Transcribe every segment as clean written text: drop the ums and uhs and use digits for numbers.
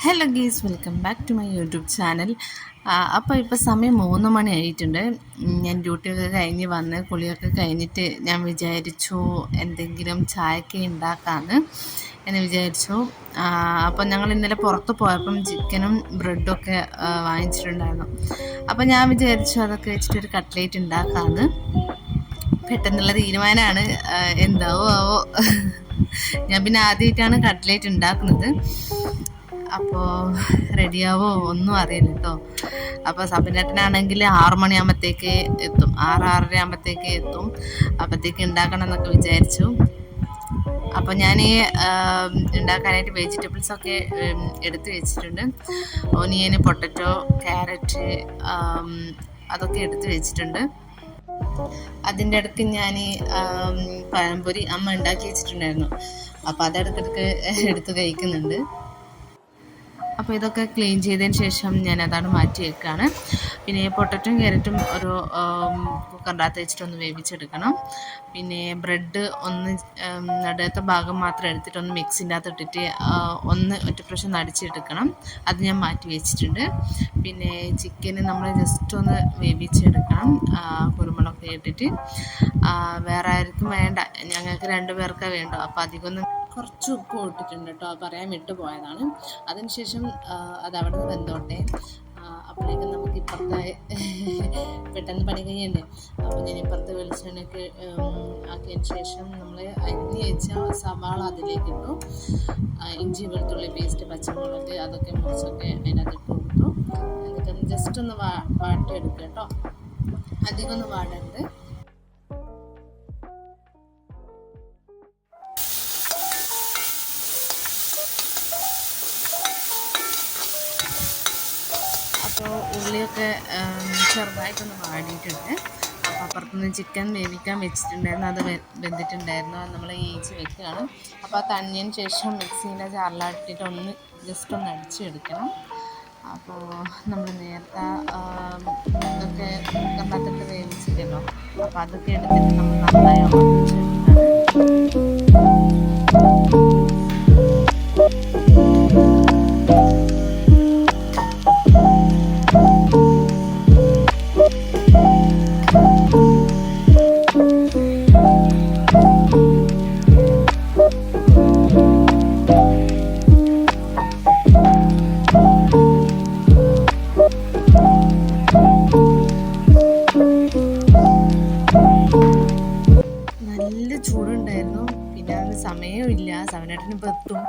Hello guys, welcome back to my YouTube channel. അപ്പോൾ ഇപ്പോൾ സമയം 3 മണി ആയിട്ടുണ്ട്. ഞാൻ ഡ്യൂട്ടിയൊക്കെ കഴിഞ്ഞ് വന്ന് കുളിയൊക്കെ കഴിഞ്ഞിട്ട് ഞാൻ വിചാരിച്ചു എന്തെങ്കിലും ചായക്ക് ഉണ്ടാക്കാമെന്ന് എന്ന് വിചാരിച്ചു. അപ്പോൾ ഞങ്ങൾ ഇന്നലെ പുറത്ത് പോയപ്പം ചിക്കനും ബ്രെഡൊക്കെ വാങ്ങിച്ചിട്ടുണ്ടായിരുന്നു. അപ്പോൾ ഞാൻ വിചാരിച്ചു അതൊക്കെ വെച്ചിട്ടൊരു കട്ട്ലേറ്റ് ഉണ്ടാക്കാമെന്ന്. പെട്ടെന്നുള്ള തീരുമാനമാണ്. എന്താവോ ആവോ. ഞാൻ പിന്നെ ആദ്യമായിട്ടാണ് കട്ട്ലേറ്റ് ഉണ്ടാക്കുന്നത്. അപ്പോൾ റെഡിയാവോ ഒന്നും അറിയില്ല കേട്ടോ. അപ്പോൾ സബിനേട്ടനാണെങ്കിൽ 6 മണിയാകുമ്പോഴത്തേക്ക് എത്തും, 6-6:30 ആകുമ്പോഴത്തേക്ക് എത്തും. അപ്പോഴത്തേക്ക് ഉണ്ടാക്കണം എന്നൊക്കെ വിചാരിച്ചു. അപ്പോൾ ഞാൻ ഉണ്ടാക്കാനായിട്ട് വെജിറ്റബിൾസൊക്കെ എടുത്ത് വെച്ചിട്ടുണ്ട്. ഓനിയന്, പൊട്ടറ്റോ, ക്യാരറ്റ് അതൊക്കെ എടുത്ത് വെച്ചിട്ടുണ്ട്. അതിൻ്റെ ഇടയ്ക്ക് ഞാൻ പഴംപൊരി അമ്മ ഉണ്ടാക്കി വെച്ചിട്ടുണ്ടായിരുന്നു. അപ്പോൾ അതിടയ്ക്കിടയ്ക്ക് എടുത്ത് കഴിക്കുന്നുണ്ട്. അപ്പോൾ ഇതൊക്കെ ക്ലീൻ ചെയ്തതിന് ശേഷം ഞാൻ അതാണ് മാറ്റി വെക്കുകയാണ്. പിന്നെ പൊട്ടറ്റോയും ക്യാരറ്റും ഒരു കുക്കറിനകത്ത് വെച്ചിട്ടൊന്ന് വേവിച്ചെടുക്കണം. പിന്നെ ബ്രെഡ് ഒന്ന് നടുത്ത ഭാഗം മാത്രം എടുത്തിട്ടൊന്ന് മിക്സിൻ്റെ അകത്ത് ഇട്ടിട്ട് ഒറ്റ പ്രാവശ്യം അടിച്ചെടുക്കണം. അത് ഞാൻ മാറ്റി വെച്ചിട്ടുണ്ട്. പിന്നെ ചിക്കന് നമ്മൾ ജസ്റ്റ് ഒന്ന് വേവിച്ചെടുക്കണം, കുരുമുളകൊക്കെ ഇട്ടിട്ട്. വേറെ ആർക്കും വേണ്ട, ഞങ്ങൾക്ക് 2 പേർക്കേ വേണ്ടു. അപ്പോൾ അധികമൊന്നും കുറച്ച് ഉപ്പ് ഇട്ടിട്ടുണ്ട് കേട്ടോ, പറയാൻ വിട്ടുപോയതാണ്. അതിനുശേഷം അത് അവിടെ നിന്ന് വെന്തോട്ടെ. അപ്പോഴേക്കും നമുക്ക് ഇപ്പുറത്തെ പെട്ടെന്ന് പണി കഴിയണ്ടേ. അപ്പോൾ ഞാൻ ഇപ്പുറത്തെ വെളിച്ചെണ്ണയൊക്കെ ആക്കിയതിന് ശേഷം നമ്മൾ അരിഞ്ഞ് വെച്ച സവാള അതിലേക്ക് ഇട്ടു. ഇഞ്ചി വെളുത്തുള്ളി പേസ്റ്റ്, പച്ചമുളക് അതൊക്കെ മുറിച്ചൊക്കെ അതിനകത്ത് ഇട്ട് കൊടുത്തു. എന്നിട്ടൊന്ന് ജസ്റ്റ് ഒന്ന് വാട്ടിയെടുക്കുക കേട്ടോ, അധികം ഒന്ന് വാടരുത്. അപ്പോൾ ഉള്ളിയൊക്കെ ചെറുതായിട്ടൊന്ന് വാടിയിട്ടുണ്ട്. അപ്പോൾ അപ്പുറത്തുനിന്ന് ചിക്കൻ വേവിക്കാൻ വെച്ചിട്ടുണ്ടായിരുന്നു, അത് വെന്തിട്ടുണ്ടായിരുന്നു. അത് നമ്മൾ ഈച്ച് വെക്കുകയാണ്. അപ്പോൾ അത് തണിഞ്ഞതിന് ശേഷം മിക്സീൻ്റെ ജാറിലിട്ടിട്ട് ഒന്ന് ജസ്റ്റ് ഒന്ന് അടിച്ചെടുക്കണം. അപ്പോൾ നമ്മൾ നേരത്തെ ഇതൊക്കെ കുക്കറിനകത്തിട്ട് വേവിച്ചില്ലല്ലോ, അപ്പോൾ അതൊക്കെ എടുത്തിട്ട് നമ്മൾ നന്നായി അമർത്തിച്ചെടുക്കുകയാണ്. ചൂടുണ്ടായിരുന്നു. പിന്നെ അതിന് സമയമില്ല, സവനേട്ടന് ഇപ്പോൾ എത്തും.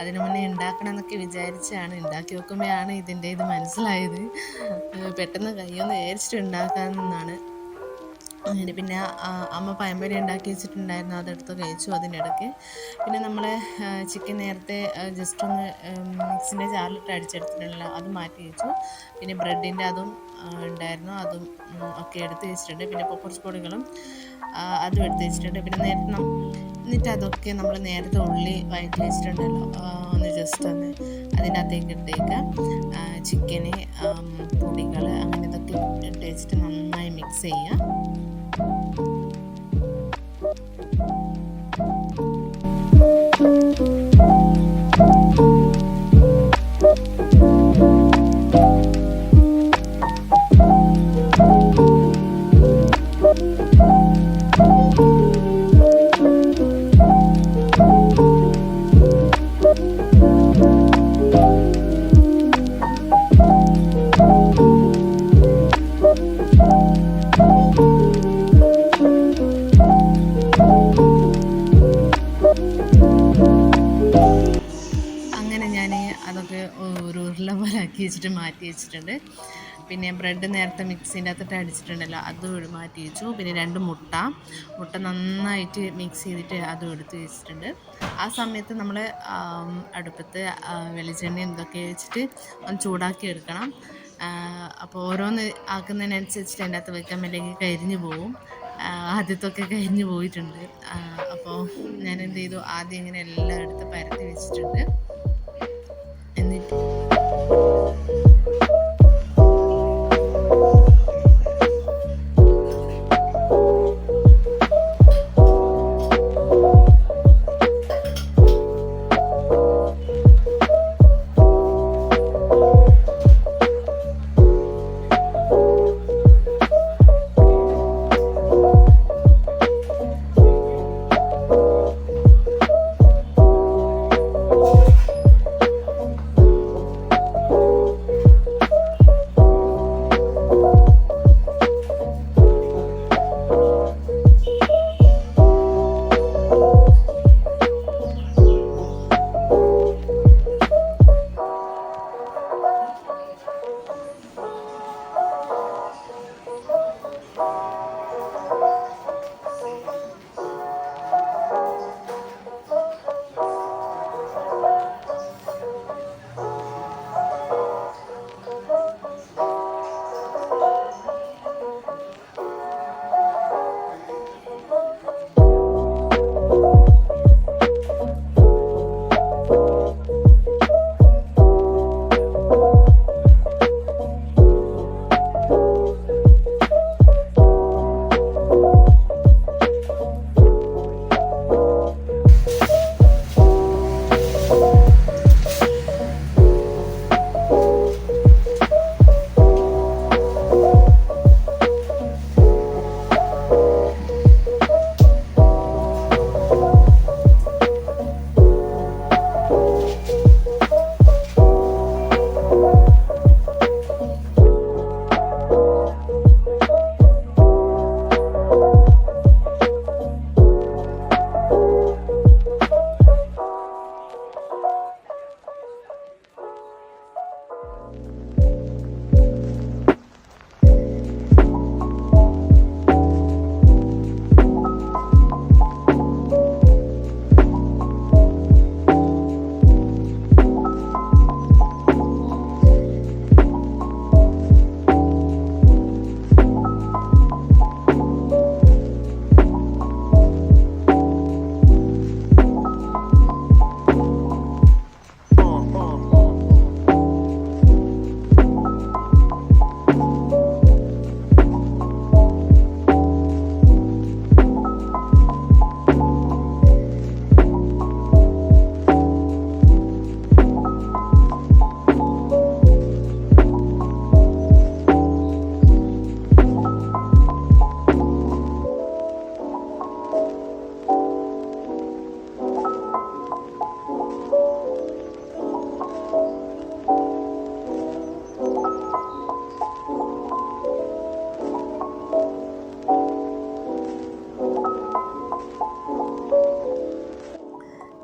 അതിന് മുന്നേ ഉണ്ടാക്കണം എന്നൊക്കെ വിചാരിച്ചാണ്. ഉണ്ടാക്കി നോക്കുമ്പോഴാണ് ഇതിൻ്റെ ഇത് മനസ്സിലായത്. പെട്ടെന്ന് കയ്യൊന്ന് വിചാരിച്ചിട്ട് ഉണ്ടാക്കാമെന്നാണ്. അങ്ങനെ പിന്നെ അമ്മ പഴംപൊരി ഉണ്ടാക്കി വെച്ചിട്ടുണ്ടായിരുന്നു, അതെടുത്ത് കഴിച്ചു അതിൻ്റെ ഇടയ്ക്ക്. പിന്നെ നമ്മൾ ചിക്കൻ നേരത്തെ ജസ്റ്റ് ഒന്ന് മിക്സിൻ്റെ ജാറിലിട്ട് അടിച്ചെടുത്തിട്ടുണ്ടല്ലോ, അത് മാറ്റി വെച്ചു. പിന്നെ ബ്രെഡിൻ്റെ അതും ഉണ്ടായിരുന്നു, അതും ഒക്കെ എടുത്ത് വെച്ചിട്ടുണ്ട്. പിന്നെ കുറച്ച് പൊടികളും അതും എടുത്ത് വെച്ചിട്ടുണ്ട്. പിന്നെ എന്നിട്ട് അതൊക്കെ നമ്മൾ നേരത്തെ ഉള്ളി വഴറ്റി വെച്ചിട്ടുണ്ടല്ലോ, ഒന്ന് ജസ്റ്റ് ഒന്ന് അതിനകത്തേക്ക് ഇട്ടേക്കാം. ചിക്കന്, പൊടികൾ അങ്ങനെ ഇതൊക്കെ ഇട്ട് വെച്ചിട്ട് നന്നായി മിക്സ് ചെയ്യാം. അതൊക്കെ ഒരു ഉരുള പോലെ ആക്കി വെച്ചിട്ട് മാറ്റി വെച്ചിട്ടുണ്ട്. പിന്നെ ബ്രെഡ് നേരത്തെ മിക്സിൻ്റെ അകത്തിട്ട് അടിച്ചിട്ടുണ്ടല്ലോ, അതും മാറ്റി വെച്ചു. പിന്നെ 2 മുട്ട നന്നായിട്ട് മിക്സ് ചെയ്തിട്ട് അതും എടുത്ത് വെച്ചിട്ടുണ്ട്. ആ സമയത്ത് നമ്മൾ അടുപ്പത്ത് വെളിച്ചെണ്ണ ഇതൊക്കെ വെച്ചിട്ട് ഒന്ന് ചൂടാക്കി എടുക്കണം. അപ്പോൾ ഓരോന്ന് ആക്കുന്നതിനനുസരിച്ചിട്ട് അതിൻ്റെ അകത്ത് വെക്കാൻ, അല്ലെങ്കിൽ കരിഞ്ഞു പോവും. ആദ്യത്തൊക്കെ കരിഞ്ഞു പോയിട്ടുണ്ട്. അപ്പോൾ ഞാൻ എന്ത് ചെയ്തു, ആദ്യം ഇങ്ങനെ എല്ലാം എടുത്ത് പരത്തി വെച്ചിട്ടുണ്ട്. എന്നിട്ട്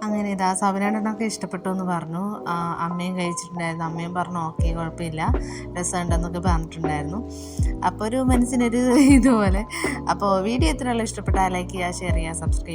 അങ്ങനെ ഇതാ സവനേട്ടനൊക്കെ ഇഷ്ടപ്പെട്ടു എന്ന് പറഞ്ഞു. അമ്മയും കഴിച്ചിട്ടുണ്ടായിരുന്നു. അമ്മയും പറഞ്ഞു ഓക്കെ കുഴപ്പമില്ല, രസമുണ്ടെന്നൊക്കെ പറഞ്ഞിട്ടുണ്ടായിരുന്നു. അപ്പോൾ ഒരു മനസ്സിനൊരു ഇതുപോലെ. അപ്പോൾ വീഡിയോ എത്രയുള്ള ഇഷ്ടപ്പെട്ടാൽ ലൈക്ക് ചെയ്യുക, ഷെയർ ചെയ്യുക, സബ്സ്ക്രൈബ്